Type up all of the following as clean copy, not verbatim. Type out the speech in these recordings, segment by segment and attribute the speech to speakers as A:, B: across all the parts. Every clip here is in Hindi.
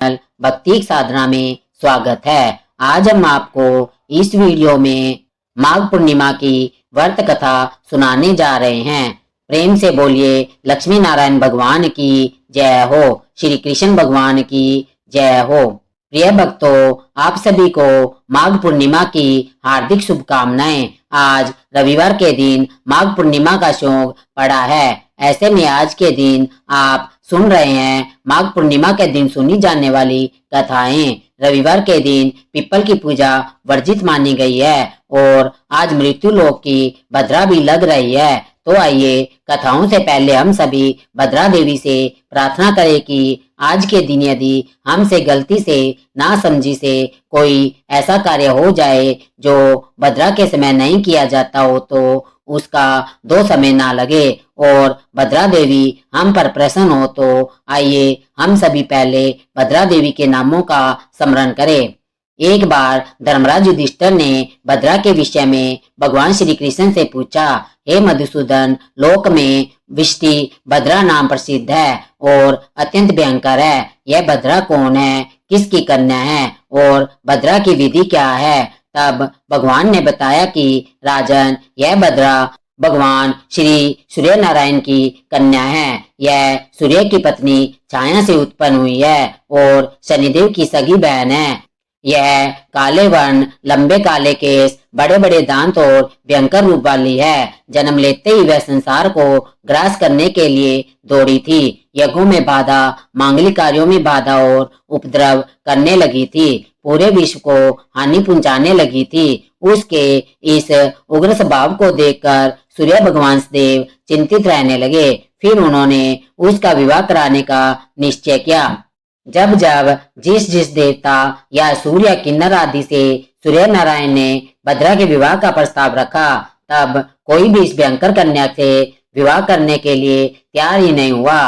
A: भक्ति साधना में स्वागत है। आज हम आपको इस वीडियो में माघ पूर्णिमा की व्रत कथा सुनाने जा रहे हैं। प्रेम से बोलिए लक्ष्मी नारायण भगवान की जय हो, श्री कृष्ण भगवान की जय हो। प्रिय भक्तों, आप सभी को माघ पूर्णिमा की हार्दिक शुभकामनाएं। आज रविवार के दिन माघ पूर्णिमा का शोक पड़ा है। ऐसे में आज के दिन आप सुन रहे हैं माघ पूर्णिमा के दिन सुनी जाने वाली कथाएं। रविवार के दिन पीपल की पूजा वर्जित मानी गई है और आज मृत्यु लोक की भद्रा भी लग रही है। तो आइए कथाओं से पहले हम सभी भद्रा देवी से प्रार्थना करें कि आज के दिन यदि हमसे गलती से नासमझी से कोई ऐसा कार्य हो जाए जो भद्रा के समय नहीं किया जाता हो तो उसका दो समय ना लगे और भद्रा देवी हम पर प्रसन्न हो। तो आइए हम सभी पहले भद्रा देवी के नामों का स्मरण करें। एक बार धर्मराज युधिष्ठिर ने भद्रा के विषय में भगवान श्री कृष्ण से पूछा, हे मधुसूदन, लोक में विष्टि भद्रा नाम प्रसिद्ध है और अत्यंत भयंकर है। यह भद्रा कौन है, किसकी कन्या है और भद्रा की विधि क्या है? तब भगवान ने बताया कि राजन, यह भद्रा भगवान श्री सूर्य नारायण की कन्या है। यह सूर्य की पत्नी छाया से उत्पन्न हुई है और शनिदेव की सगी बहन है। यह काले वर्ण, लंबे काले केस, बड़े बड़े दांत और भयंकर रूप वाली है। जन्म लेते ही वह संसार को ग्रास करने के लिए दौड़ी थी। यज्ञों में बाधा, मांगलिक कार्यों में बाधा और उपद्रव करने लगी थी। पूरे विश्व को हानि पहुंचाने लगी थी। उसके इस उग्र स्वभाव को देखकर सूर्य भगवान देव चिंतित रहने लगे। फिर उन्होंने उसका विवाह कराने का निश्चय किया। जब जब जिस देवता या सूर्य किन्नर आदि से सूर्य नारायण ने भद्रा के विवाह का प्रस्ताव रखा, तब कोई भी इस भयंकर कन्या से विवाह करने के लिए तैयार ही नहीं हुआ।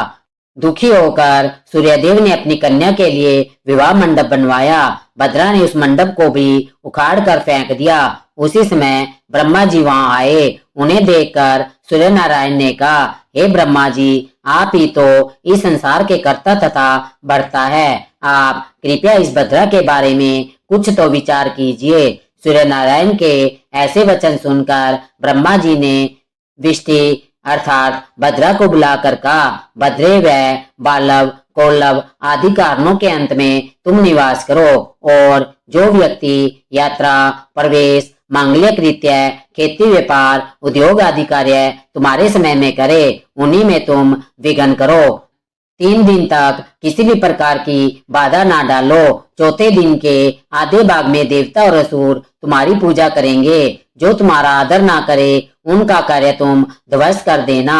A: दुखी होकर सूर्यदेव ने अपनी कन्या के लिए विवाह मंडप बनवाया। भद्रा ने उस मंडप को भी उखाड़ कर फेंक दिया। उसी समय ब्रह्मा जी वहां आए। उन्हें देखकर सूर्य नारायण ने कहा, हे ब्रह्मा जी, आप ही तो इस संसार के कर्ता तथा भर्ता है। आप कृपया इस भद्रा के बारे में कुछ तो विचार कीजिए। सूर्य नारायण के ऐसे वचन सुनकर ब्रह्मा जी ने विष्टि अर्थात भद्रा को बुलाकर कहा, भद्रे व बालव, कोल्लव आदि कारणों के अंत में तुम निवास करो और जो व्यक्ति यात्रा, प्रवेश, मांगलिक रीत्या, खेती, व्यापार, उद्योग आदि कार्य तुम्हारे समय में करे, उन्हीं में तुम विघ्न करो। 3 दिन तक किसी भी प्रकार की बाधा ना डालो। चौथे दिन के आधे भाग में देवता और असुर तुम्हारी पूजा करेंगे। जो तुम्हारा आदर ना करे उनका कार्य तुम ध्वस्त कर देना।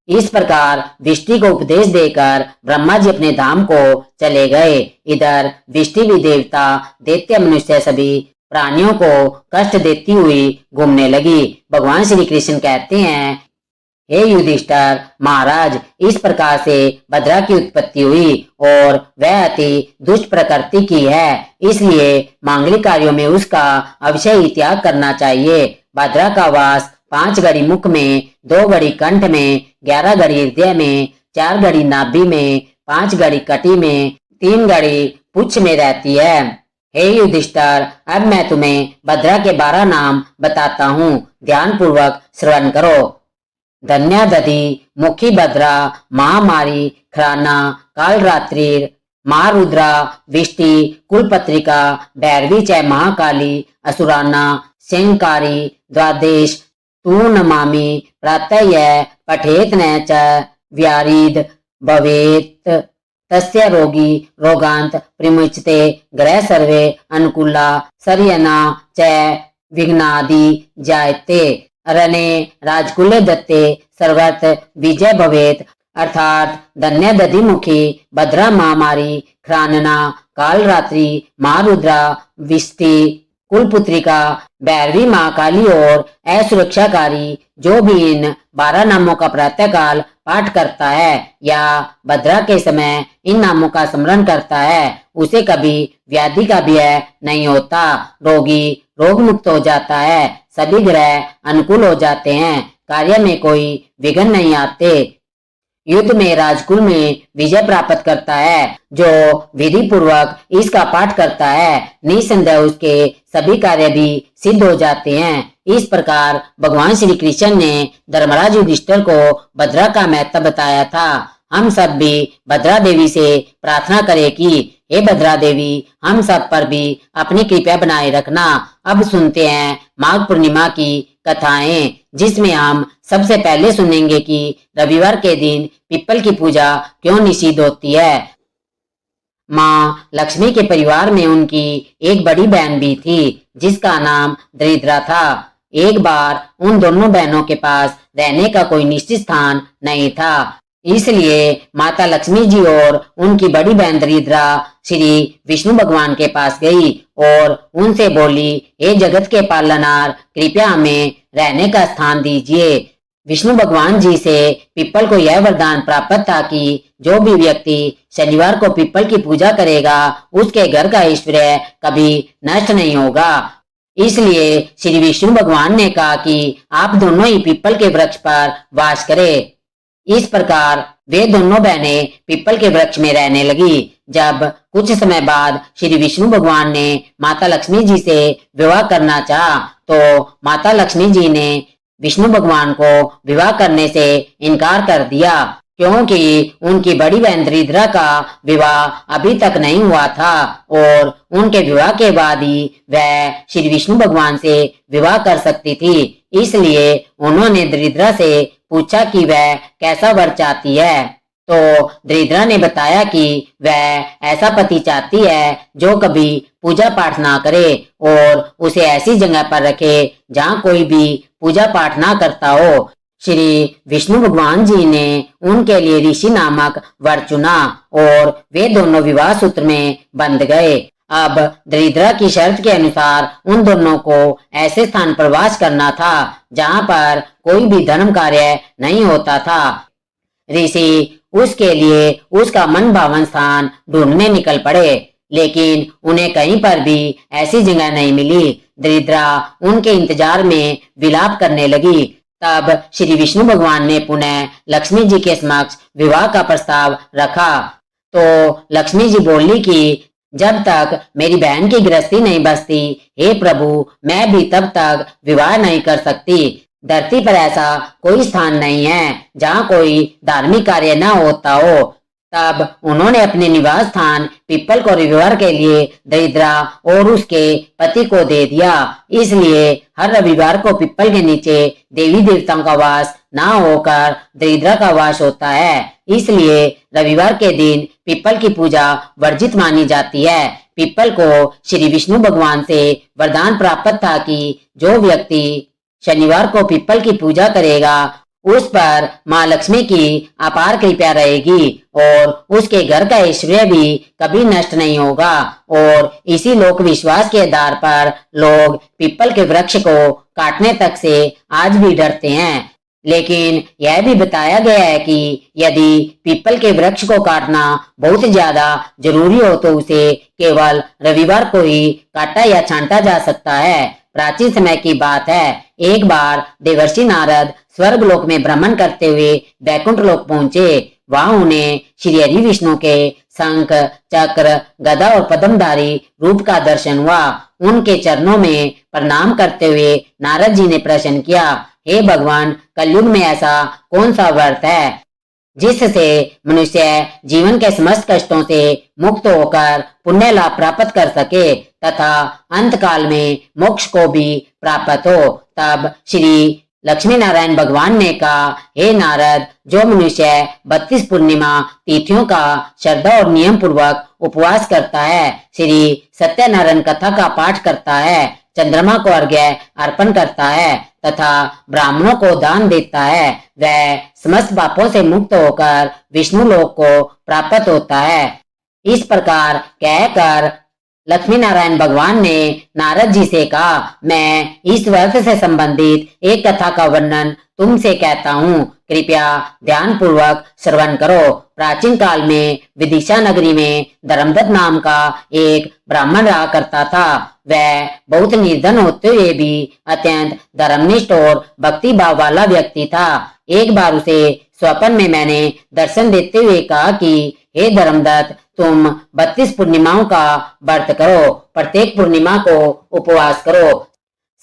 A: इस प्रकार विष्टि को उपदेश देकर ब्रह्मा जी अपने धाम को चले गए। इधर विष्टि भी देवता, दैत्य, मनुष्य सभी प्राणियों को कष्ट देती हुई घूमने लगी। भगवान श्री कृष्ण कहते हैं, हे युधिष्ठिर महाराज, इस प्रकार से भद्रा की उत्पत्ति हुई और वह अति दुष्ट प्रकृति की है, इसलिए मांगलिक कार्यों में उसका अवश्य ही त्याग करना चाहिए। भद्रा का वास 5 घड़ी मुख में, 2 घड़ी कंठ में, 11 घड़ी हृदय में, 4 घड़ी नाभि में, 5 घड़ी कटी में, 3 घड़ी पुच्छ में रहती है। हे युधिष्ठिर, अब मैं तुम्हें भद्रा के 12 नाम बताता हूँ, ध्यान पूर्वक श्रवण करो। धन्या दधि, मुखी भद्रा, महामारी, खराना, कालरात्रि, महारुद्रा, विष्टि, कुलपत्रिका, भैरवी च महाकाली, असुराना, शंकारी, द्वादश, तू नमामि, प्रातः पठेत न च व्यारीद भवेत तस्य रोगी रोगांत प्रमुच्यते ग्रह सर्वे अनुकूला सरयना च विघ्नादि जायते रणे राजकुले दत्ते सर्वत विजय भवेत। अर्थात धन्य दधिमुखी, भद्रा महामारी, खरानना, कालरात्रि, महारुद्रा, विष्टि, कुलपुत्रिका, भैरवी महाकाली और असुरक्षाकारी जो भी इन 12 नामों का प्रातःकाल पाठ करता है या भद्रा के समय इन नामों का स्मरण करता है, उसे कभी व्याधि का भय नहीं होता। रोगी रोग मुक्त हो जाता है, सभी ग्रह अनुकूल हो जाते हैं, कार्य में कोई विघ्न नहीं आते। युद्ध में राजकुल में विजय प्राप्त करता है। जो विधि पूर्वक इसका पाठ करता है निसंदेह उसके सभी कार्य भी सिद्ध हो जाते हैं। इस प्रकार भगवान श्री कृष्ण ने धर्मराज युधिष्ठिर को भद्रा का महत्व बताया था। हम सब भी भद्रा देवी से प्रार्थना करें कि हे भद्रा देवी, हम सब पर भी अपनी कृपा बनाए रखना। अब सुनते हैं माघ पूर्णिमा की कथाएं, जिसमें हम सबसे पहले सुनेंगे कि रविवार के दिन पीपल की पूजा क्यों निषिद्ध होती है। माँ लक्ष्मी के परिवार में उनकी एक बड़ी बहन भी थी जिसका नाम दरिद्रा था। एक बार उन दोनों बहनों के पास रहने का कोई निश्चित स्थान नहीं था, इसलिए माता लक्ष्मी जी और उनकी बड़ी बहन दरिद्रा श्री विष्णु भगवान के पास गई और उनसे बोली, हे जगत के पालनहार, कृपया हमें रहने का स्थान दीजिए। विष्णु भगवान जी से पीपल को यह वरदान प्राप्त था कि जो भी व्यक्ति शनिवार को पीपल की पूजा करेगा उसके घर का ऐश्वर्य कभी नष्ट नहीं होगा। इसलिए श्री विष्णु भगवान ने कहा कि आप दोनों ही पीपल के वृक्ष पर वास करें। इस प्रकार वे दोनों बहनें पीपल के वृक्ष में रहने लगी। जब कुछ समय बाद श्री विष्णु भगवान ने माता लक्ष्मी जी से विवाह करना चाहा तो माता लक्ष्मी जी ने विष्णु भगवान को विवाह करने से इनकार कर दिया, क्योंकि उनकी बड़ी बहन दरिद्रा का विवाह अभी तक नहीं हुआ था और उनके विवाह के बाद ही वह श्री विष्णु भगवान से विवाह कर सकती थी। इसलिए उन्होंने दरिद्रा से पूछा कि वह कैसा वर चाहती है, तो दरिद्रा ने बताया कि वह ऐसा पति चाहती है जो कभी पूजा पाठ ना करे और उसे ऐसी जगह पर रखे जहाँ कोई भी पूजा पाठ ना करता हो। श्री विष्णु भगवान जी ने उनके लिए ऋषि नामक वर चुना और वे दोनों विवाह सूत्र में बंध गए। अब दरिद्रा की शर्त के अनुसार उन दोनों को ऐसे स्थान पर वास करना था जहाँ पर कोई भी धर्म कार्य नहीं होता था। ऋषि उसके लिए उसका मन भावन स्थान ढूंढने निकल पड़े, लेकिन उन्हें कहीं पर भी ऐसी जगह नहीं मिली। दरिद्रा उनके इंतजार में विलाप करने लगी। तब श्री विष्णु भगवान ने पुनः लक्ष्मी जी के समक्ष विवाह का प्रस्ताव रखा, तो लक्ष्मी जी बोली कि जब तक मेरी बहन की गृहस्थी नहीं बसती, हे प्रभु, मैं भी तब तक विवाह नहीं कर सकती। धरती पर ऐसा कोई स्थान नहीं है जहाँ कोई धार्मिक कार्य न होता हो। तब उन्होंने अपने निवास स्थान पीपल को रविवार के लिए दरिद्रा और उसके पति को दे दिया। इसलिए हर रविवार को पीपल के नीचे देवी देवताओं का वास ना होकर दरिद्रा का वास होता है। इसलिए रविवार के दिन पीपल की पूजा वर्जित मानी जाती है। पीपल को श्री विष्णु भगवान से वरदान प्राप्त था कि जो व्यक्ति शनिवार को पीपल की पूजा करेगा उस पर माँ लक्ष्मी की अपार कृपा रहेगी और उसके घर का ऐश्वर्य भी कभी नष्ट नहीं होगा। और इसी लोक विश्वास के आधार पर लोग पीपल के वृक्ष को काटने तक से आज भी डरते हैं। लेकिन यह भी बताया गया है कि यदि पीपल के वृक्ष को काटना बहुत ज्यादा जरूरी हो तो उसे केवल रविवार को ही काटा या छांटा जा सकता है। प्राचीन समय की बात है, एक बार देवर्षि नारद स्वर्ग लोक में भ्रमण करते हुए वैकुंठ लोक पहुंचे। वहां उन्हें श्री हरि विष्णु के शंख, चक्र, गदा और पद्मधारी रूप का दर्शन हुआ। उनके चरणों में प्रणाम करते हुए नारद जी ने प्रश्न किया, हे भगवान, कलयुग में ऐसा कौन सा व्रत है जिससे मनुष्य जीवन के समस्त कष्टों से मुक्त होकर पुण्य लाभ प्राप्त कर सके तथा अंत काल में मोक्ष को भी प्राप्त हो। तब श्री लक्ष्मी नारायण भगवान ने कहा, हे नारद, जो मनुष्य 32 पूर्णिमा तिथियों का श्रद्धा और नियम पूर्वक उपवास करता है, श्री सत्यनारायण कथा का पाठ करता है, चंद्रमा को अर्घ्य अर्पण करता है तथा ब्राह्मणों को दान देता है, वह समस्त पापों से मुक्त होकर विष्णु लोक को प्राप्त होता है। इस प्रकार कहकर लक्ष्मी नारायण भगवान ने नारद जी से कहा, मैं इस व्रत से संबंधित एक कथा का वर्णन तुमसे कहता हूँ, कृपया ध्यान पूर्वक श्रवण करो। प्राचीन काल में विदिशा नगरी में धर्मदत्त नाम का एक ब्राह्मण रहा करता था। वह बहुत निर्धन होते हुए भी अत्यंत धर्मनिष्ठ और भक्ति भाव वाला व्यक्ति था। एक बार उसे स्वप्न में मैंने दर्शन देते हुए कहा कि हे धर्मदत्त, तुम 32 पूर्णिमाओं का व्रत करो, प्रत्येक पूर्णिमा को उपवास करो,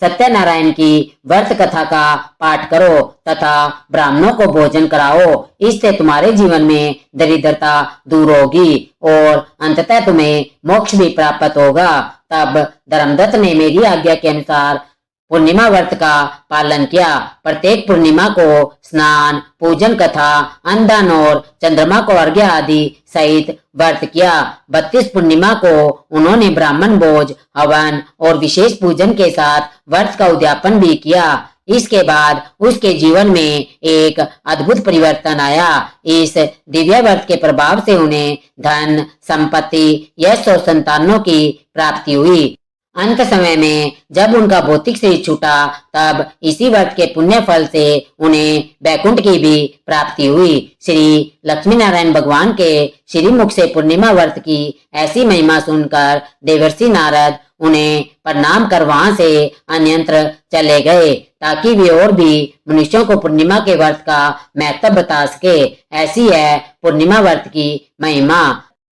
A: सत्यनारायण की व्रत कथा का पाठ करो तथा ब्राह्मणों को भोजन कराओ। इससे तुम्हारे जीवन में दरिद्रता दूर होगी और अंततः तुम्हें मोक्ष भी प्राप्त होगा। तब धर्मदत्त ने मेरी आज्ञा के अनुसार पूर्णिमा व्रत का पालन किया। प्रत्येक पूर्णिमा को स्नान, पूजन कथा, अन्नदान और चंद्रमा को अर्घ्य आदि सहित व्रत किया। 32 पूर्णिमा को उन्होंने ब्राह्मण भोज, हवन और विशेष पूजन के साथ व्रत का उद्यापन भी किया। इसके बाद उसके जीवन में एक अद्भुत परिवर्तन आया। इस दिव्य व्रत के प्रभाव से उन्हें धन, संपत्ति, यश और संतानों की प्राप्ति हुई। अंत समय में जब उनका भौतिक शरीर छूटा, तब इसी व्रत के पुण्य फल से उन्हें वैकुंठ की भी प्राप्ति हुई। श्री लक्ष्मी नारायण भगवान के श्रीमुख से पूर्णिमा व्रत की ऐसी महिमा सुनकर देवर्षि नारद उन्हें प्रणाम कर वहां से अन्यत्र चले गए, ताकि वे और भी मनुष्यों को पूर्णिमा के व्रत का महत्व बता सके। ऐसी है पूर्णिमा व्रत की महिमा।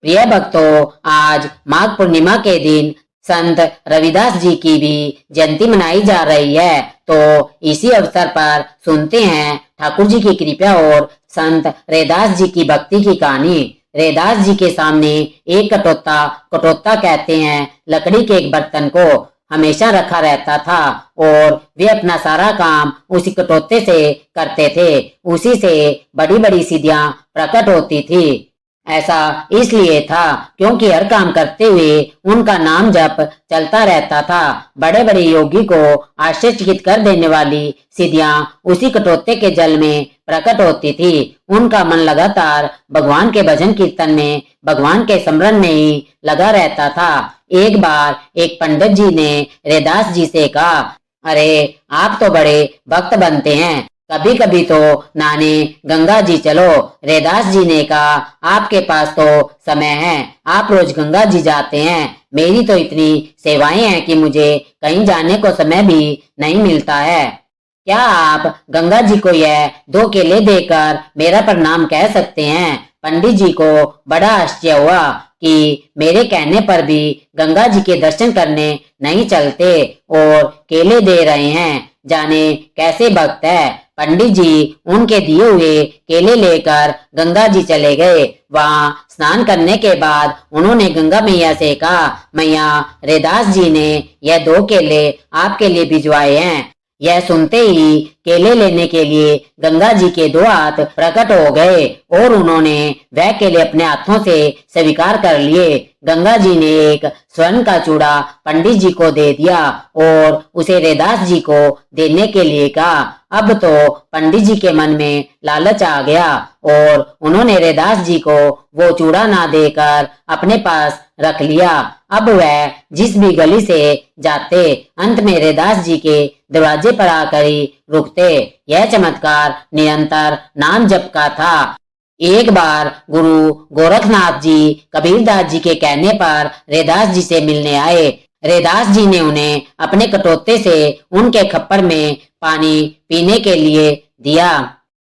A: प्रिय भक्तों, आज माघ पूर्णिमा के दिन संत रविदास जी की भी जयंती मनाई जा रही है। तो इसी अवसर पर सुनते हैं ठाकुर जी की कृपा और संत रैदास जी की भक्ति की कहानी। रैदास जी के सामने एक कटोता कहते हैं लकड़ी के एक बर्तन को हमेशा रखा रहता था और वे अपना सारा काम उसी कटोते से करते थे। उसी से बड़ी बड़ी सिद्धियां प्रकट होती थी। ऐसा इसलिए था क्योंकि हर काम करते हुए उनका नाम जप चलता रहता था। बड़े बड़े योगी को आश्चर्यचकित कर देने वाली सिद्धियां उसी कटोते के जल में प्रकट होती थी। उनका मन लगातार भगवान के भजन कीर्तन में, भगवान के स्मरण में ही लगा रहता था। एक बार एक पंडित जी ने रैदास जी से कहा, अरे आप तो बड़े भक्त बनते हैं, कभी कभी तो नहाने गंगा जी चलो। रैदास जी ने कहा, आपके पास तो समय है, आप रोज गंगा जी जाते हैं, मेरी तो इतनी सेवाएं हैं कि मुझे कहीं जाने को समय भी नहीं मिलता है। क्या आप गंगा जी को यह 2 केले देकर मेरा प्रणाम कह सकते हैं? पंडित जी को बड़ा आश्चर्य हुआ कि मेरे कहने पर भी गंगा जी के दर्शन करने नहीं चलते और केले दे रहे हैं, जाने कैसे भक्त है। पंडित जी उनके दिए हुए केले लेकर गंगा जी चले गए। वहां स्नान करने के बाद उन्होंने गंगा मैया से कहा, मैया, रैदास जी ने यह 2 केले आपके लिए भिजवाए हैं। यह सुनते ही केले लेने के लिए गंगा जी के 2 हाथ प्रकट हो गए और उन्होंने वह केले अपने हाथों से स्वीकार कर लिए। गंगा जी ने एक स्वर्ण का चूड़ा पंडित जी को दे दिया और उसे रैदास जी को देने के लिए कहा। अब तो पंडित जी के मन में लालच आ गया और उन्होंने रैदास जी को वो चूड़ा ना देकर अपने पास रख लिया। अब वह जिस भी गली से जाते, अंत में रैदास जी के दरवाजे पर आकर ही रुकते। यह चमत्कार निरंतर नाम जप का था। एक बार गुरु गोरखनाथ जी कबीरदास जी के कहने पर रैदास जी से मिलने आए। रैदास जी ने उन्हें अपने कटोते से उनके खप्पर में पानी पीने के लिए दिया।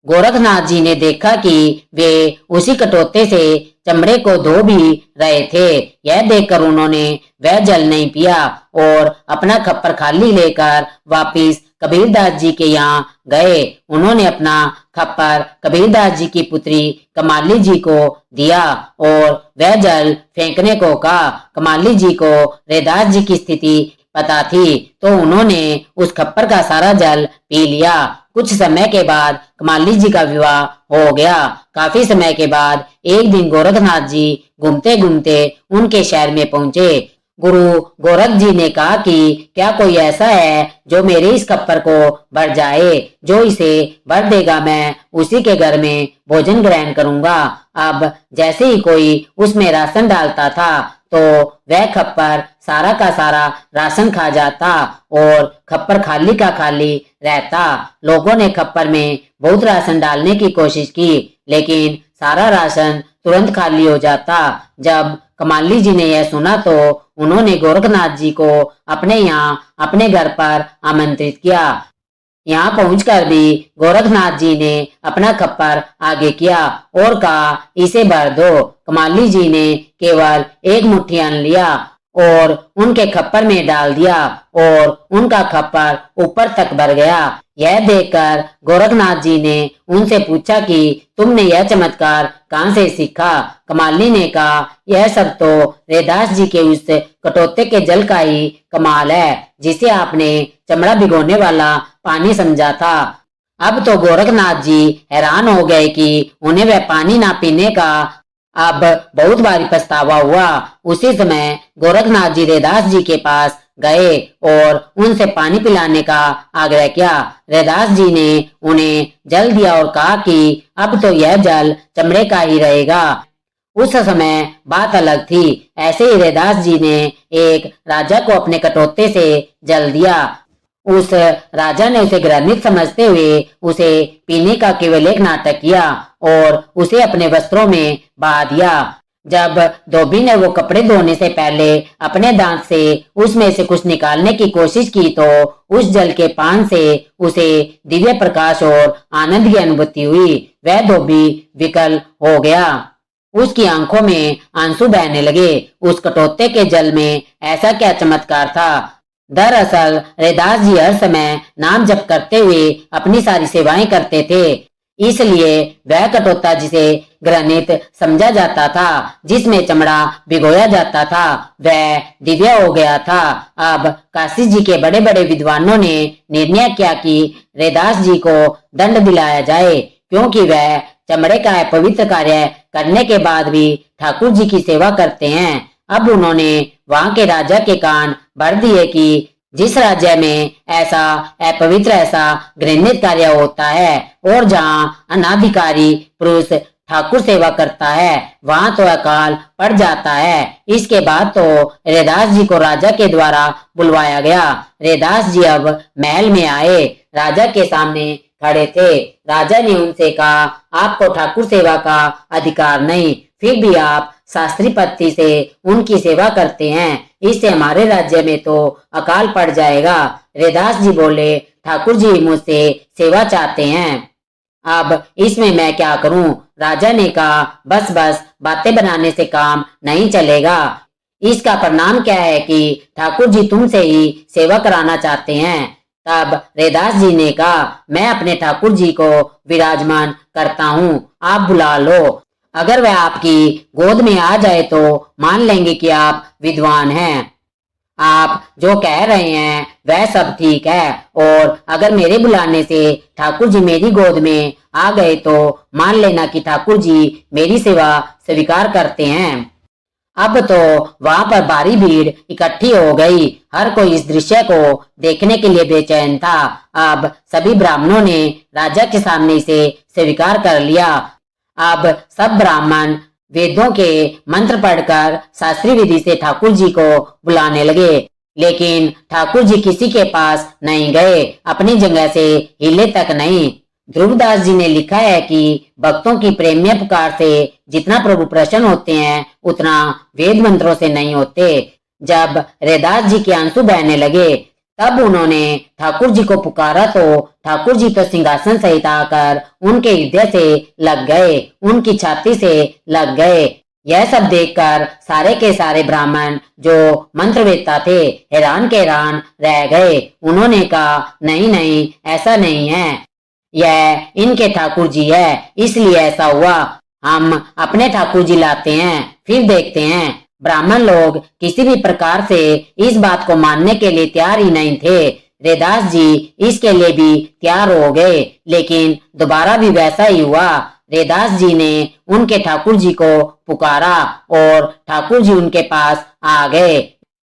A: गोरखनाथ जी ने देखा कि वे उसी कटोते से चमड़े को धो भी रहे थे। यह देखकर उन्होंने वह जल नहीं पिया और अपना खप्पर खाली लेकर वापिस कबीरदास जी के यहाँ गए। उन्होंने अपना खप्पर कबीरदास जी की पुत्री कमाली जी को दिया और वह जल फेंकने को कहा। कमाली जी को रैदास जी की स्थिति पता थी, तो उन्होंने उस खप्पर का सारा जल पी लिया। कुछ समय के बाद कमाली जी का विवाह हो गया। काफी समय के बाद एक दिन गोरखनाथ जी घूमते घूमते उनके शहर में पहुंचे। गुरु गोरख जी ने कहा कि क्या कोई ऐसा है जो मेरे इस खप्पर को भर जाए? जो इसे भर देगा मैं उसी के घर में भोजन ग्रहण करूंगा। अब जैसे ही कोई उसमें राशन डालता था तो वह खप्पर सारा का सारा राशन खा जाता और खप्पर खाली का खाली रहता। लोगों ने खप्पर में बहुत राशन डालने की कोशिश की, लेकिन सारा राशन तुरंत खाली हो जाता। जब कमाली जी ने यह सुना तो उन्होंने गोरखनाथ जी को अपने यहाँ अपने घर पर आमंत्रित किया। यहाँ पहुंचकर भी गोरखनाथ जी ने अपना खप्पर आगे किया और कहा, इसे भर दो। कमाली जी ने केवल एक मुट्ठी अन्न लिया और उनके खप्पर में डाल दिया और उनका खप्पर ऊपर तक भर गया। यह देखकर गोरखनाथ जी ने उनसे पूछा कि तुमने यह चमत्कार कहाँ से सीखा? कमाली ने कहा, यह सब तो रैदास जी के उस कटोते के जल का ही कमाल है जिसे आपने चमड़ा भिगोने वाला पानी समझा था। अब तो गोरखनाथ जी हैरान हो गए कि उन्हें वह पानी ना पीने का अब बहुत भारी पछतावा हुआ। उसी समय गोरखनाथ जी रैदास जी के पास गए और उनसे पानी पिलाने का आग्रह किया। रैदास जी ने उन्हें जल दिया और कहा कि अब तो यह जल चमड़े का ही रहेगा। उस समय बात अलग थी। ऐसे ही रैदास जी ने एक राजा को अपने कटोते से जल दिया। उस राजा ने उसे घृणित समझते हुए उसे पीने का केवल एक नाटक किया और उसे अपने वस्त्रों में बहा दिया। जब धोबी ने वो कपड़े धोने से पहले अपने दांत से उसमें से कुछ निकालने की कोशिश की तो उस जल के पान से उसे दिव्य प्रकाश और आनंद की अनुभूति हुई। वह धोबी विकल हो गया। उसकी आंखों में आंसू बहने लगे। उस कटोते के जल में ऐसा क्या चमत्कार था? दरअसल रैदास जी हर समय नाम जप करते हुए अपनी सारी सेवाएं करते थे, इसलिए वह कटोता जिसे घृणित समझा जाता था, जिसमें चमड़ा भिगोया जाता था, वह दिव्य हो गया था। अब काशी जी के बड़े बड़े विद्वानों ने निर्णय किया कि रैदास जी को दंड दिलाया जाए, क्योंकि वह चमड़े का पवित्र कार्य करने के बाद भी ठाकुर जी की सेवा करते हैं। अब उन्होंने वहां के राजा के कान भर दिए कि जिस राज्य में ऐसा अपवित्र ऐसा घृणित कार्य होता है और जहां अनाधिकारी पुरुष ठाकुर सेवा करता है वहां तो अकाल पड़ जाता है। इसके बाद तो रैदास जी को राजा के द्वारा बुलवाया गया। रैदास जी अब महल में आए, राजा के सामने खड़े थे। राजा ने उनसे कहा, आपको ठाकुर सेवा का अधिकार नहीं, फिर भी आप शास्त्री पत्नी से उनकी सेवा करते हैं, इससे हमारे राज्य में तो अकाल पड़ जाएगा। रैदास जी बोले, ठाकुर जी मुझसे सेवा चाहते हैं, अब इसमें मैं क्या करूं? राजा ने कहा, बस बस बातें बनाने से काम नहीं चलेगा। इसका परिणाम क्या है कि ठाकुर जी तुमसे ही सेवा कराना चाहते हैं। तब रैदास जी ने कहा, मैं अपने ठाकुर जी को विराजमान करता हूँ, आप बुला लो। अगर वह आपकी गोद में आ जाए तो मान लेंगे कि आप विद्वान हैं। आप जो कह रहे हैं वह सब ठीक है, और अगर मेरे बुलाने से ठाकुर जी मेरी गोद में आ गए तो मान लेना कि ठाकुर जी मेरी सेवा स्वीकार करते हैं। अब तो वहां पर भारी भीड़ इकट्ठी हो गई। हर कोई इस दृश्य को देखने के लिए बेचैन था। अब सभी ब्राह्मणों ने राजा के सामने इसे स्वीकार कर लिया। अब सब ब्राह्मण वेदों के मंत्र पढ़कर शास्त्रीय विधि से ठाकुर जी को बुलाने लगे, लेकिन ठाकुर जी किसी के पास नहीं गए, अपनी जगह से हिले तक नहीं। ध्रुवदास जी ने लिखा है कि भक्तों की प्रेम्य पुकार से जितना प्रभु प्रसन्न होते हैं उतना वेद मंत्रों से नहीं होते। जब रैदास जी के आंसू बहने लगे तब उन्होंने ठाकुर जी को पुकारा तो ठाकुर जी तो सिंहासन सहित आकर उनके हृदय से लग गए, उनकी छाती से लग गए। यह सब देखकर सारे के सारे ब्राह्मण जो मंत्रवेत्ता थे हैरान के हैरान रह गए। उन्होंने कहा, नहीं नहीं, ऐसा नहीं है, यह इनके ठाकुर जी है, इसलिए ऐसा हुआ। हम अपने ठाकुर जी लाते हैं, फिर देखते हैं। ब्राह्मण लोग किसी भी प्रकार से इस बात को मानने के लिए तैयार ही नहीं थे। रैदास जी इसके लिए भी तैयार हो गए, लेकिन दोबारा भी वैसा ही हुआ। रैदास जी ने उनके ठाकुर जी को पुकारा और ठाकुर जी उनके पास आ गए।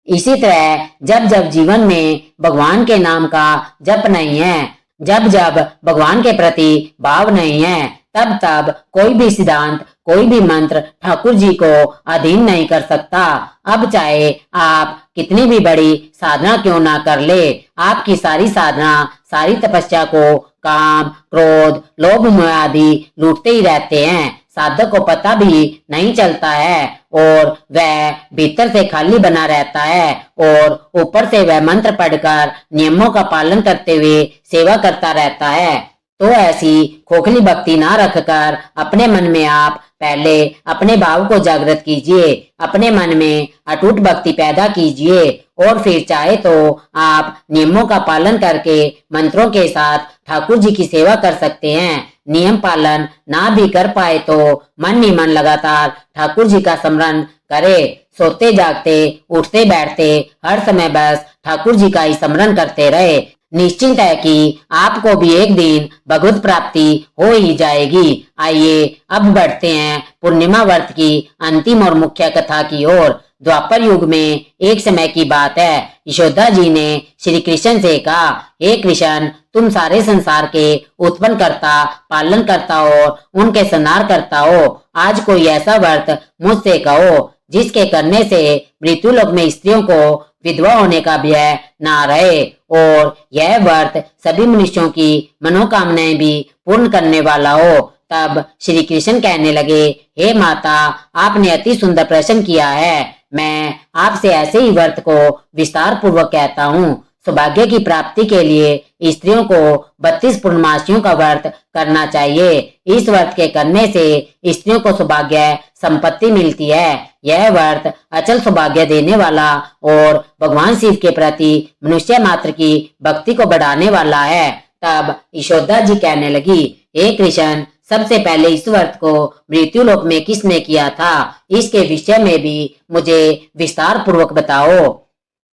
A: इसी तरह जब जब जीवन में भगवान के नाम का जप नहीं है, जब जब भगवान के प्रति भाव नहीं है, तब तब कोई भी सिद्धांत कोई भी मंत्र ठाकुर जी को अधीन नहीं कर सकता। अब चाहे आप कितनी भी बड़ी साधना क्यों ना कर ले, आपकी सारी साधना सारी तपस्या को काम क्रोध लोभ मोह आदि लूटते ही रहते हैं। साधक को पता भी नहीं चलता है और वह भीतर से खाली बना रहता है और ऊपर से वह मंत्र पढ़कर नियमों का पालन करते हुए सेवा करता रहता है। तो ऐसी खोखली भक्ति ना रखकर अपने मन में आप पहले अपने भाव को जागृत कीजिए, अपने मन में अटूट भक्ति पैदा कीजिए और फिर चाहे तो आप नियमों का पालन करके मंत्रों के साथ ठाकुर जी की सेवा कर सकते हैं। नियम पालन ना भी कर पाए तो मन ही मन लगातार ठाकुर जी का स्मरण करे। सोते जागते उठते बैठते हर समय बस ठाकुर जी का ही स्मरण करते रहे। निश्चिंत है कि आपको भी एक दिन भगवत प्राप्ति हो ही जाएगी। आइए अब बढ़ते हैं पूर्णिमा व्रत की अंतिम और मुख्य कथा की ओर। द्वापर युग में एक समय की बात है, यशोदा जी ने श्री कृष्ण से कहा, हे कृष्ण, तुम सारे संसार के उत्पन्न करता, पालन करता और उनके संहार करता हो। आज कोई ऐसा व्रत मुझसे कहो जिसके करने से मृत्यु लोक में स्त्रियों को विधवा होने का भय ना रहे और यह व्रत सभी मनुष्यों की मनोकामनाएं भी पूर्ण करने वाला हो। तब श्री कृष्ण कहने लगे, हे माता, आपने अति सुंदर प्रश्न किया है। मैं आपसे ऐसे ही व्रत को विस्तार पूर्वक कहता हूँ। सौभाग्य की प्राप्ति के लिए स्त्रियों को 32 पूर्णमासियों का व्रत करना चाहिए। इस व्रत के करने से स्त्रियों को सौभाग्य संपत्ति मिलती है। यह व्रत अचल सौभाग्य देने वाला और भगवान शिव के प्रति मनुष्य मात्र की भक्ति को बढ़ाने वाला है। तब यशोदा जी कहने लगी, हे कृष्ण, सबसे पहले इस व्रत को मृत्यु लोक में किसने किया था, इसके विषय में भी मुझे विस्तार पूर्वक बताओ।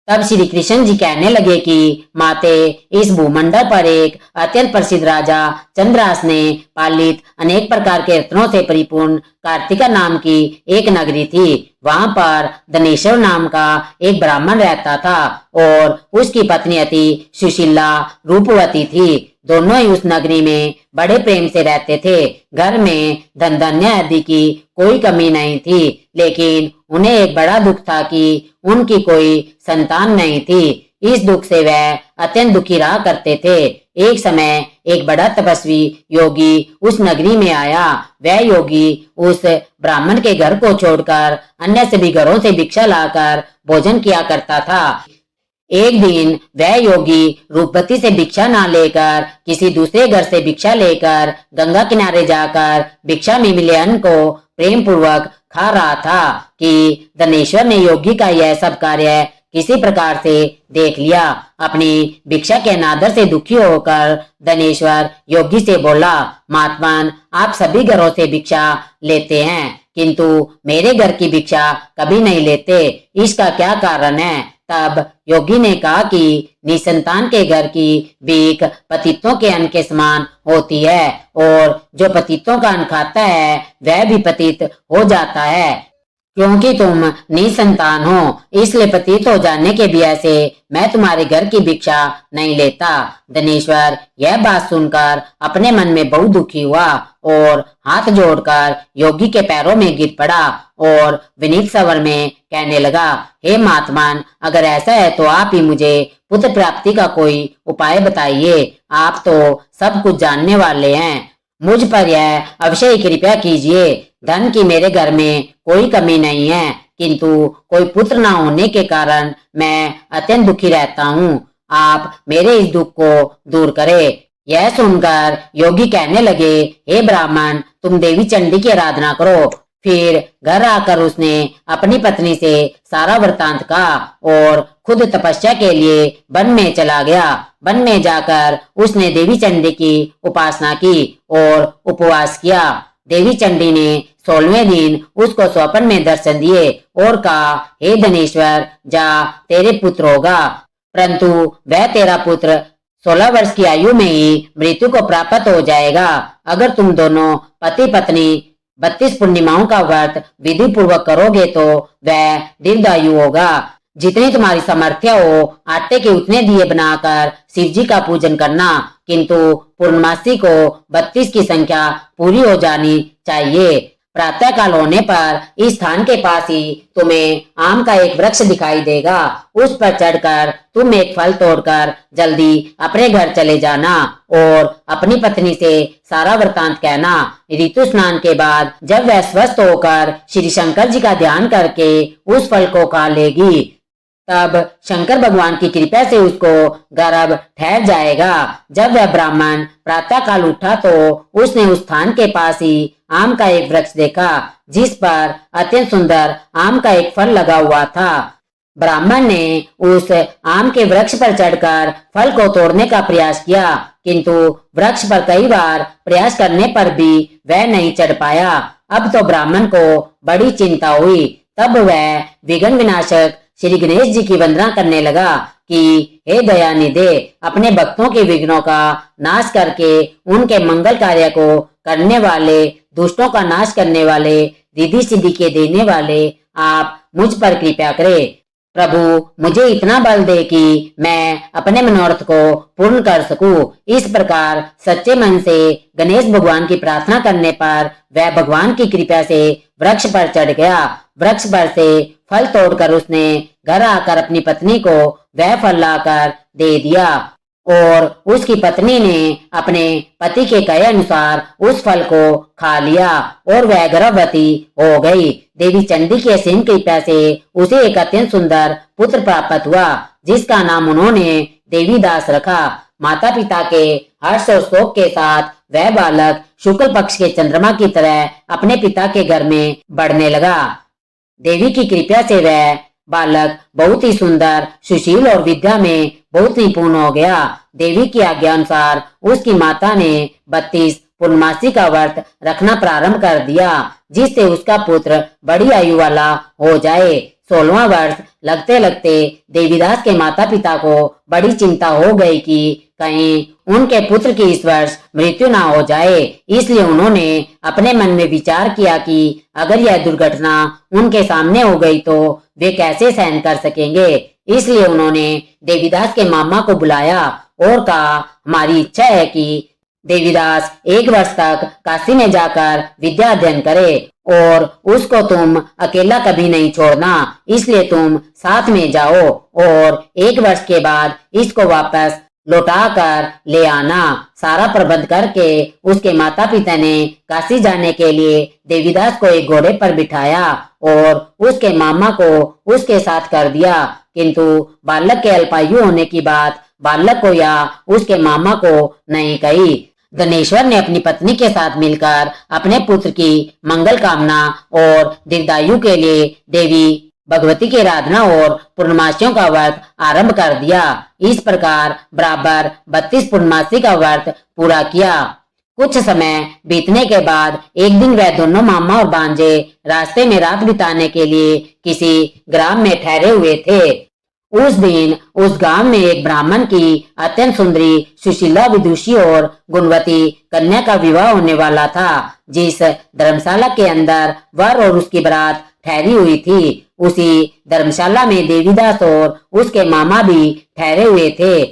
A: तब श्री कृष्ण जी कहने लगे कि माते, इस भूमंडल पर एक अत्यंत प्रसिद्ध राजा चंद्रहास ने पालित अनेक प्रकार के रत्नों से परिपूर्ण कार्तिका नाम की एक नगरी थी। वहां पर धनेश्वर नाम का एक ब्राह्मण रहता था और उसकी पत्नी अति सुशीला रूपवती थी। दोनों ही उस नगरी में बड़े प्रेम से रहते थे। घर में धन धान्य आदि की कोई कमी नहीं थी, लेकिन उन्हें एक बड़ा दुख था कि उनकी कोई संतान नहीं थी। इस दुख से वह अत्यंत दुखी रहा करते थे। एक समय एक बड़ा तपस्वी योगी उस नगरी में आया। वह योगी उस ब्राह्मण के घर को छोड़कर अन्य सभी घरों से भिक्षा लाकर भोजन किया करता था। एक दिन वह योगी रूपवती से भिक्षा ना लेकर किसी दूसरे घर से भिक्षा लेकर गंगा किनारे जाकर भिक्षा में मिले अन्न को प्रेम पूर्वक खा रहा था कि धनेश्वर ने योगी का यह सब कार्य किसी प्रकार से देख लिया। अपनी भिक्षा के अनादर से दुखी होकर धनेश्वर योगी से बोला, महात्मन, आप सभी घरों से भिक्षा लेते हैं किंतु मेरे घर की भिक्षा कभी नहीं लेते, इसका क्या कारण है? तब योगी ने कहा कि निसंतान के घर की भीख पतितों के अन्न के समान होती है और जो पतितों का अन्न खाता है वह भी पतित हो जाता है। क्योंकि तुम निसंतान हो, इसलिए पतित हो जाने के भय से मैं तुम्हारे घर की भिक्षा नहीं लेता। धनेश्वर यह बात सुनकर अपने मन में बहुत दुखी हुआ और हाथ जोड़कर योगी के पैरों में गिर पड़ा और विनीत स्वर में कहने लगा, हे महात्मन, अगर ऐसा है तो आप ही मुझे पुत्र प्राप्ति का कोई उपाय बताइए। आप तो सब कुछ जानने वाले हैं, मुझ पर यह अवश्य ही कृपया कीजिए। धन की मेरे घर में कोई कमी नहीं है, किंतु कोई पुत्र न होने के कारण मैं अत्यंत दुखी रहता हूँ। आप मेरे इस दुख को दूर करें। यह सुनकर योगी कहने लगे, हे ब्राह्मण, तुम देवी चंडी की आराधना करो। फिर घर आकर उसने अपनी पत्नी से सारा वृतांत कहा और खुद तपस्या के लिए वन में चला गया। वन में जाकर उसने देवी चंडी की उपासना की और उपवास किया। देवी चंडी ने 16वें दिन उसको स्वप्न में दर्शन दिए और कहा, हे धनेश्वर, जा, तेरे पुत्र होगा, परंतु वह तेरा पुत्र 16 वर्ष की आयु में ही मृत्यु को प्राप्त हो जाएगा। अगर तुम दोनों पति पत्नी 32 पूर्णिमाओं का व्रत विधि पूर्वक करोगे तो वह दीर्घायु होगा। जितनी तुम्हारी सामर्थ्य हो आटे के उतने दिए बनाकर शिव जी का पूजन करना, किंतु पूर्णमासी को 32 की संख्या पूरी हो जानी चाहिए। प्रातःकाल होने पर इस स्थान के पास ही तुम्हें आम का एक वृक्ष दिखाई देगा। उस पर चढ़कर तुम एक फल तोड़कर जल्दी अपने घर चले जाना और अपनी पत्नी से सारा वृतांत कहना। ऋतु स्नान के बाद जब वह स्वस्थ होकर श्री शंकर जी का ध्यान करके उस फल को खा लेगी, तब शंकर भगवान की कृपा से उसको गर्भ ठहर जाएगा। जब वह ब्राह्मण प्रातःकाल उठा तो उसने उस स्थान के पास ही आम का एक वृक्ष देखा, जिस पर अत्यंत सुंदर आम का एक फल लगा हुआ था। ब्राह्मण ने उस आम के वृक्ष पर चढ़कर फल को तोड़ने का प्रयास किया, किंतु वृक्ष पर कई बार प्रयास करने पर भी वह नहीं चढ़ पाया। अब तो ब्राह्मण को बड़ी चिंता हुई। तब वह विघ्न विनाशक श्री गणेश जी की वंदना करने लगा कि हे दयानिधे, अपने भक्तों के विघ्नों का नाश करके उनके मंगल कार्य को करने वाले, दुष्टों का नाश करने वाले, रिद्धि सिद्धि के देने वाले आप मुझ पर कृपा करें। प्रभु मुझे इतना बल दे कि मैं अपने मनोरथ को पूर्ण कर सकूं। इस प्रकार सच्चे मन से गणेश भगवान की प्रार्थना करने पर वह भगवान की कृपा से वृक्ष पर चढ़ गया। वृक्ष पर से फल तोड़कर उसने घर आकर अपनी पत्नी को वह फल लाकर दे दिया और उसकी पत्नी ने अपने पति के कहे अनुसार उस फल को खा लिया और वह गर्भवती हो गई। देवी चंडी की असीम कृपा से उसे एक अत्यंत सुंदर पुत्र प्राप्त हुआ, जिसका नाम उन्होंने देवीदास रखा। माता पिता के हर्ष और शोक के साथ वह बालक शुक्ल पक्ष के चंद्रमा की तरह अपने पिता के घर में बढ़ने लगा। देवी की कृपा से वह बालक बहुत ही सुंदर, सुशील और विद्या में बहुत निपुण हो गया। देवी की आज्ञा अनुसार उसकी माता ने 32 पूर्णमासी का व्रत रखना प्रारंभ कर दिया, जिससे उसका पुत्र बड़ी आयु वाला हो जाए। 16वां वर्ष लगते लगते देवीदास के माता पिता को बड़ी चिंता हो गई कि कहीं उनके पुत्र की इस वर्ष मृत्यु ना हो जाए। इसलिए उन्होंने अपने मन में विचार किया कि अगर यह दुर्घटना उनके सामने हो गई तो वे कैसे सहन कर सकेंगे। इसलिए उन्होंने देवीदास के मामा को बुलाया और कहा, हमारी इच्छा है कि देवीदास 1 वर्ष तक काशी में जाकर विद्या अध्ययन करे और उसको तुम अकेला कभी नहीं छोड़ना, इसलिए तुम साथ में जाओ और 1 वर्ष के बाद इसको वापस लौटा कर ले आना। सारा प्रबंध करके उसके माता पिता ने काशी जाने के लिए देवीदास को एक घोड़े पर बिठाया और उसके मामा को उसके साथ कर दिया, किंतु बालक के अल्पायु होने की बात बालक को या उसके मामा को नहीं कही। गणेश्वर ने अपनी पत्नी के साथ मिलकर अपने पुत्र की मंगल कामना और दीर्घायु के लिए देवी भगवती की आराधना और पूर्णमासियों का व्रत आरंभ कर दिया। इस प्रकार बराबर 32 पूर्णमासी का व्रत पूरा किया। कुछ समय बीतने के बाद एक दिन वह दोनों मामा और भांजे रास्ते में रात बिताने के लिए किसी ग्राम में ठहरे हुए थे। उस दिन उस गांव में एक ब्राह्मण की अत्यंत सुंदरी, सुशीला, विदुषी और गुणवती कन्या का विवाह होने वाला था। जिस धर्मशाला के अंदर वर और उसकी बारात ठहरी हुई थी, उसी धर्मशाला में देवीदास और उसके मामा भी ठहरे हुए थे।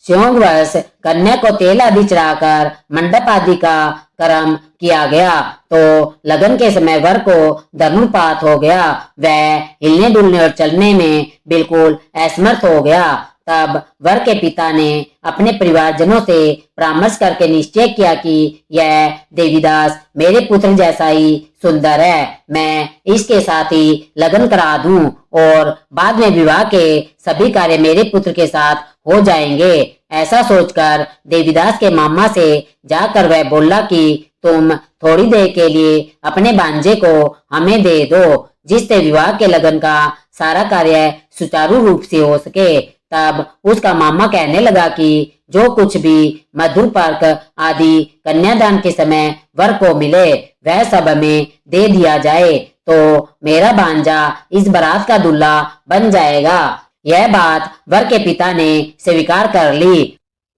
A: श्योंगवश कन्या को तेल आदि चढ़ाकर मंडप आदि का कर्म किया गया तो लगन के समय वर को धनुर्पात हो गया। वह हिलने डुलने और चलने में बिल्कुल असमर्थ हो गया। तब वर के पिता ने अपने परिवारजनों से परामर्श करके निश्चय किया कि यह देवीदास मेरे पुत्र जैसा ही सुंदर है, मैं इसके साथ ही लगन करा दूं और बाद में विवाह के सभी कार्य मेरे पुत्र के साथ हो जाएंगे। ऐसा सोचकर देवीदास के मामा से जाकर वह बोला कि तुम थोड़ी देर के लिए अपने भांजे को हमें दे दो, जिससे विवाह के लगन का सारा कार्य सुचारू रूप से हो सके। तब उसका मामा कहने लगा कि जो कुछ भी मधुर पर्क आदि कन्यादान के समय वर को मिले वह सब हमें दे दिया जाए, तो मेरा भांजा इस बारात का दूल्हा बन जाएगा। यह बात वर के पिता ने स्वीकार कर ली।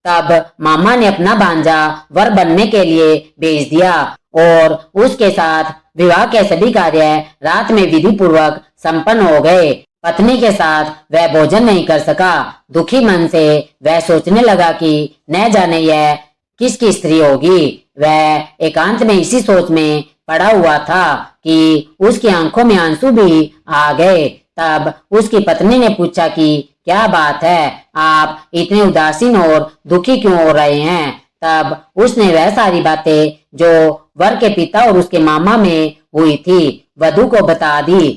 A: तब मामा ने अपना भांजा वर बनने के लिए भेज दिया और उसके साथ विवाह के सभी कार्य रात में विधि पूर्वक संपन्न हो गए। पत्नी के साथ वह भोजन नहीं कर सका। दुखी मन से वह सोचने लगा कि न जाने यह किसकी स्त्री होगी। वह एकांत में इसी सोच में पड़ा हुआ था कि उसकी आंखों में आंसू भी आ गए। तब उसकी पत्नी ने पूछा कि क्या बात है, आप इतने उदासीन और दुखी क्यों हो रहे हैं। तब उसने वह सारी बातें जो वर के पिता और उसके मामा में हुई थी वधु को बता दी।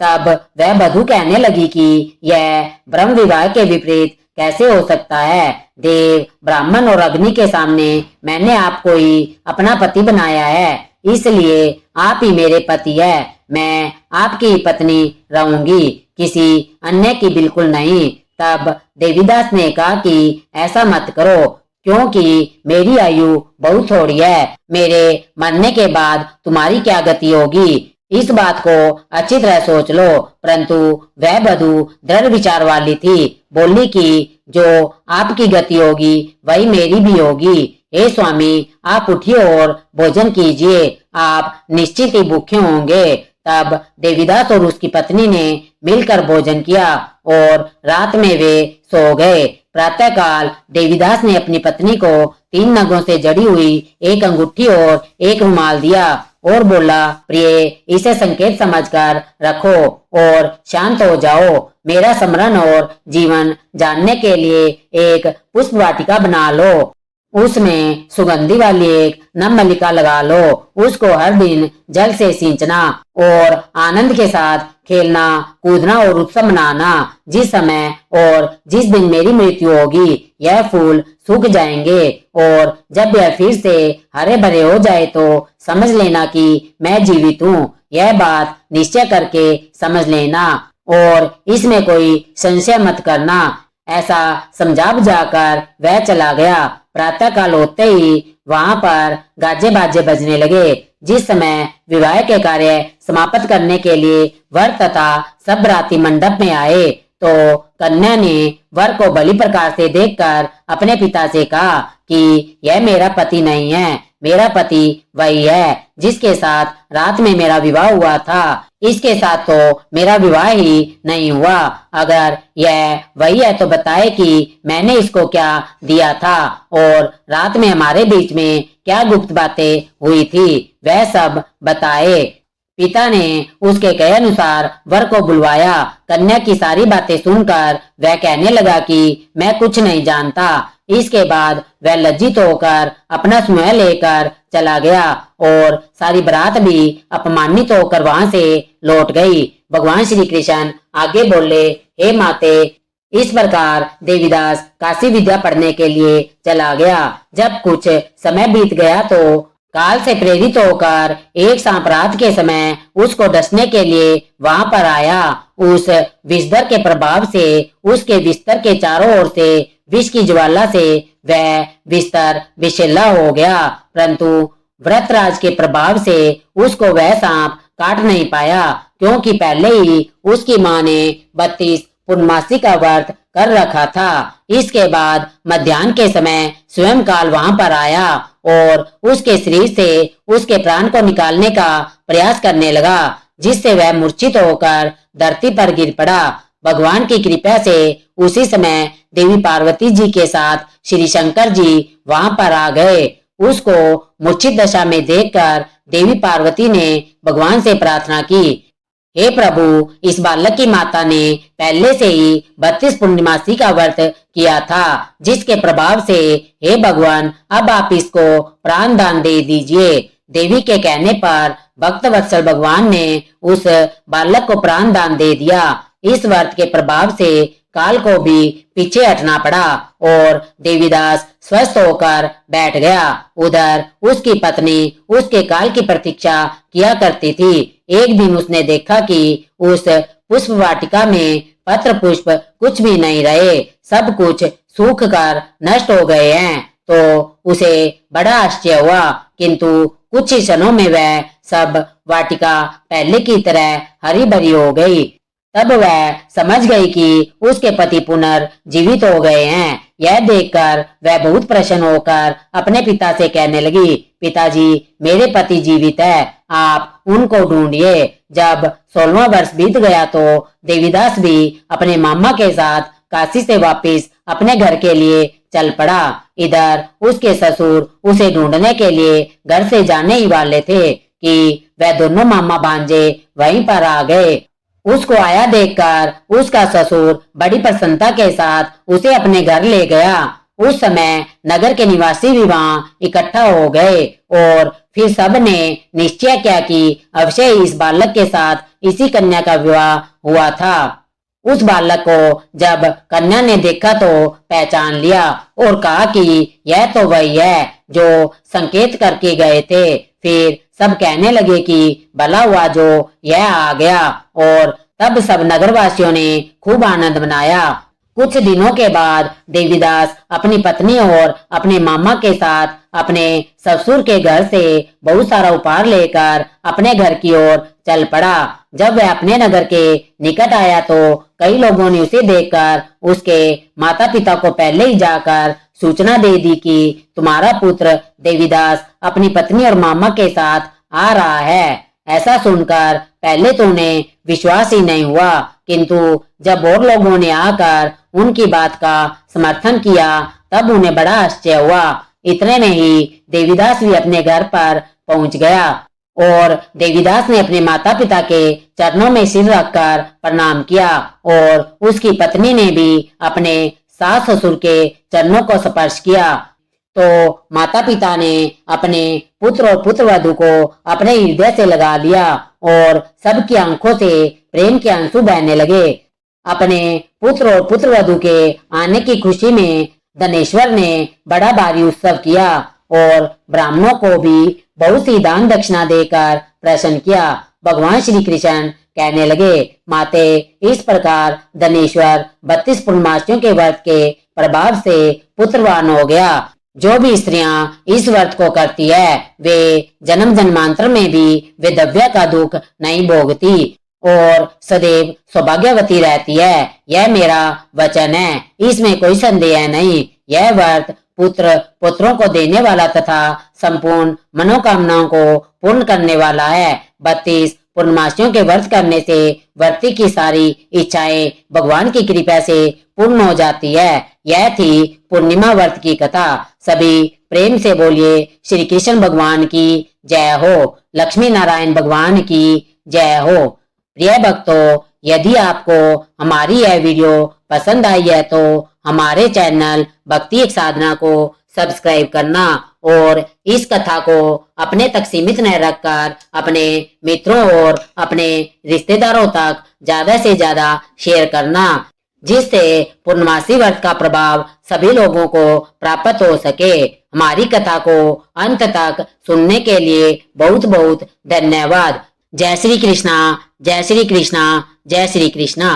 A: तब वह वधु कहने लगी कि यह ब्रह्म विवाह के विपरीत कैसे हो सकता है। देव, ब्राह्मण और अग्नि के सामने मैंने आपको ही अपना पति बनाया है, इसलिए आप ही मेरे पति है। मैं आपकी ही पत्नी रहूंगी, किसी अन्य की बिल्कुल नहीं। तब देवीदास ने कहा कि ऐसा मत करो, क्योंकि मेरी आयु बहुत थोड़ी है। मेरे मरने के बाद तुम्हारी क्या गति होगी, इस बात को अच्छी तरह सोच लो। परंतु वह वधु दृढ़ विचार वाली थी, बोली कि जो आपकी गति होगी वही मेरी भी होगी। हे स्वामी, आप उठिए और भोजन कीजिए, आप निश्चित ही भूखे होंगे। तब देवीदास और उसकी पत्नी ने मिलकर भोजन किया और रात में वे सो गए। प्रातःकाल देवीदास ने अपनी पत्नी को 3 नगों से जड़ी हुई एक अंगूठी और एक रुमाल दिया और बोला, प्रिय, इसे संकेत समझकर रखो और शांत हो जाओ। मेरा स्मरण और जीवन जानने के लिए एक पुष्प वाटिका बना लो, उसमें सुगंधी वाली एक नम मल्लिका लगा लो, उसको हर दिन जल से सींचना और आनंद के साथ खेलना, कूदना और उत्सव मनाना। जिस समय और जिस दिन मेरी मृत्यु होगी यह फूल सूख जाएंगे और जब यह फिर से हरे भरे हो जाए तो समझ लेना कि मैं जीवित हूँ। यह बात निश्चय करके समझ लेना और इसमें कोई संशय मत करना। ऐसा समझा बुझाकर वह चला गया। प्रातः काल होते ही वहां पर गाजे बाजे बजने लगे। जिस समय विवाह के कार्य समाप्त करने के लिए वर तथा सब बराती मंडप में आए तो कन्या ने वर को भली प्रकार से देखकर अपने पिता से कहा कि यह मेरा पति नहीं है, मेरा पति वही है जिसके साथ रात में मेरा विवाह हुआ था। इसके साथ तो मेरा विवाह ही नहीं हुआ। अगर यह वही है तो बताए कि मैंने इसको क्या दिया था और रात में हमारे बीच में क्या गुप्त बातें हुई थी, वह सब बताए। पिता ने उसके कहे अनुसार वर को बुलवाया। कन्या की सारी बातें सुनकर वह कहने लगा कि मैं कुछ नहीं जानता। इसके बाद वह लज्जित होकर अपना समूह लेकर चला गया और सारी बारात भी अपमानित होकर वहां से लौट गई। भगवान श्री कृष्ण आगे बोले, हे माते, इस प्रकार देवीदास काशी विद्या पढ़ने के लिए चला गया। जब कुछ समय बीत गया तो काल से प्रेरित होकर एक सांप रात के समय उसको डसने के लिए वहां पर आया। उस विषधर के प्रभाव से उसके बिस्तर के चारों ओर से विष की ज्वाला से वह बिस्तर विषैला हो गया, परंतु व्रतराज के प्रभाव से उसको वह सांप काट नहीं पाया, क्योंकि पहले ही उसकी माँ ने 32 पूर्णमासी का व्रत कर रखा था। इसके बाद मध्याह्न के समय स्वयं काल वहां पर आया और उसके शरीर से उसके प्राण को निकालने का प्रयास करने लगा, जिससे वह मूर्छित होकर धरती पर गिर पड़ा। भगवान की कृपा से उसी समय देवी पार्वती जी के साथ श्री शंकर जी वहां पर आ गए। उसको मूर्छित दशा में देखकर देवी पार्वती ने भगवान से प्रार्थना की, हे प्रभु, इस बालक की माता ने पहले से ही 32 पूर्णिमासी का व्रत किया था, जिसके प्रभाव से हे भगवान अब आप इसको प्राण दान दे दीजिए। देवी के कहने पर भक्त वत्सल भगवान ने उस बालक को प्राण दान दे दिया। इस व्रत के प्रभाव से काल को भी पीछे हटना पड़ा और देवीदास स्वस्थ होकर बैठ गया। उधर उसकी पत्नी उसके काल की प्रतीक्षा किया करती थी। एक दिन उसने देखा कि उस पुष्प वाटिका में पत्र पुष्प कुछ भी नहीं रहे, सब कुछ सूख कर नष्ट हो गए हैं। तो उसे बड़ा आश्चर्य हुआ, किंतु कुछ ही क्षणों में वह सब वाटिका पहले की तरह हरी भरी हो गई। तब वह समझ गई कि उसके पति पुनर्जीवित हो गए हैं। यह देखकर वह बहुत प्रसन्न होकर अपने पिता से कहने लगी, पिताजी, मेरे पति जीवित है, आप उनको ढूंढिए। जब 16वां वर्ष बीत गया तो देवीदास भी अपने मामा के साथ काशी से वापस अपने घर के लिए चल पड़ा। इधर उसके ससुर उसे ढूंढने के लिए घर से जाने ही वाले थे कि वह दोनों मामा भांजे वहीं पर आ गए। उसको आया देखकर उसका ससुर बड़ी प्रसन्नता के साथ उसे अपने घर ले गया। उस समय नगर के निवासी भी वहां इकट्ठा हो गए और फिर सब ने निश्चय किया कि अवश्य इस बालक के साथ इसी कन्या का विवाह हुआ था। उस बालक को जब कन्या ने देखा तो पहचान लिया और कहा कि यह तो वही है जो संकेत करके गए थे। फिर सब कहने लगे कि भला हुआ जो यह आ गया और तब सब नगरवासियों ने खूब आनंद मनाया। कुछ दिनों के बाद देवीदास अपनी पत्नी और अपने मामा के साथ अपने ससुर के घर से बहुत सारा उपहार लेकर अपने घर की ओर चल पड़ा। जब वह अपने नगर के निकट आया तो कई लोगों ने उसे देखकर उसके माता पिता को पहले ही जाकर सूचना दे दी कि तुम्हारा पुत्र देवीदास अपनी पत्नी और मामा के साथ आ रहा है। ऐसा सुनकर पहले तो उन्हें विश्वास ही नहीं हुआ, किंतु जब और लोगों ने आकर उनकी बात का समर्थन किया तब उन्हें बड़ा आश्चर्य हुआ। इतने में ही देवीदास भी अपने घर पर पहुंच गया और देवीदास ने अपने माता पिता के चरणों में सिर रखकर प्रणाम किया और उसकी पत्नी ने भी अपने सास ससुर के चरणों को स्पर्श किया। तो माता पिता ने अपने पुत्र और पुत्रवधू को अपने हृदय से लगा लिया और सबकी आंखों से प्रेम के आंसू बहने लगे। अपने पुत्र और पुत्रवधू के आने की खुशी में धनेश्वर ने बड़ा भारी उत्सव किया और ब्राह्मणों को भी बहुत सी दान दक्षिणा देकर प्रसन्न किया। भगवान श्री कृष्ण कहने लगे, माते इस प्रकार धनेश्वर 32 पूर्णमासियों के व्रत के प्रभाव से पुत्रवान हो गया। जो भी स्त्रियां इस व्रत को करती है वे जन्म जन्मांतर में भी विधव्य का दुख नहीं भोगती और सदैव सौभाग्यवती रहती है। यह मेरा वचन है, इसमें कोई संदेह नहीं। यह व्रत पुत्र पुत्रों को देने वाला तथा संपूर्ण मनोकामनाओं को पूर्ण करने वाला है। 32 पूर्णमासियों के व्रत करने से व्रती की सारी इच्छाएं भगवान की कृपा से पूर्ण हो जाती है। यह थी पूर्णिमा व्रत की कथा। सभी प्रेम से बोलिए श्री कृष्ण भगवान की जय हो, लक्ष्मी नारायण भगवान की जय हो। प्रिय भक्तों, यदि आपको हमारी यह वीडियो पसंद आई है तो हमारे चैनल भक्ति एक साधना को सब्सक्राइब करना और इस कथा को अपने तक सीमित न रखकर अपने मित्रों और अपने रिश्तेदारों तक ज्यादा से ज्यादा शेयर करना, जिससे पूर्णमासी व्रत का प्रभाव सभी लोगों को प्राप्त हो सके। हमारी कथा को अंत तक सुनने के लिए बहुत बहुत धन्यवाद। जय श्री कृष्णा, जय श्री कृष्णा, जय श्री कृष्णा।